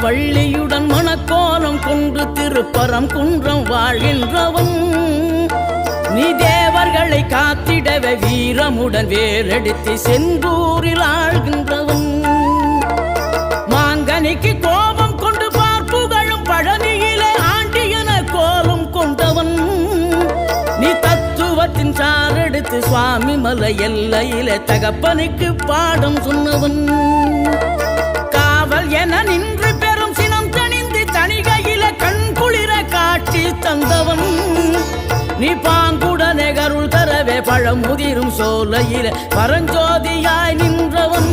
வள்ளியுடன் மணக்கோலம் கொண்டு திருப்பரம் குன்றம் வாழ்கின்றவன் நீ தேவர்களை காத்திடவே வீரமுடன் வேலெடுத்து செந்தூரில் ஆழ்கின்றவன் மாங்கனிக்கு கோபம் கொண்டு பார்ப்புகழும் பழனியிலே ஆண்டியன கோலம் கொண்டவன் நீ தத்துவத்தின் சாரெடுத்து சுவாமி மலை எல்லையிலே தகப்பனுக்கு பாடம் சொன்னவன் காவல் என நின்று பெரும் சினம் தணிந்து தணிகையில கண் குளிர காட்சி தந்தவன் நீ பாங்குடனே கருள் தரவே பழமுதிரும் சோலையில பரஞ்சோதியாய் நின்றவன்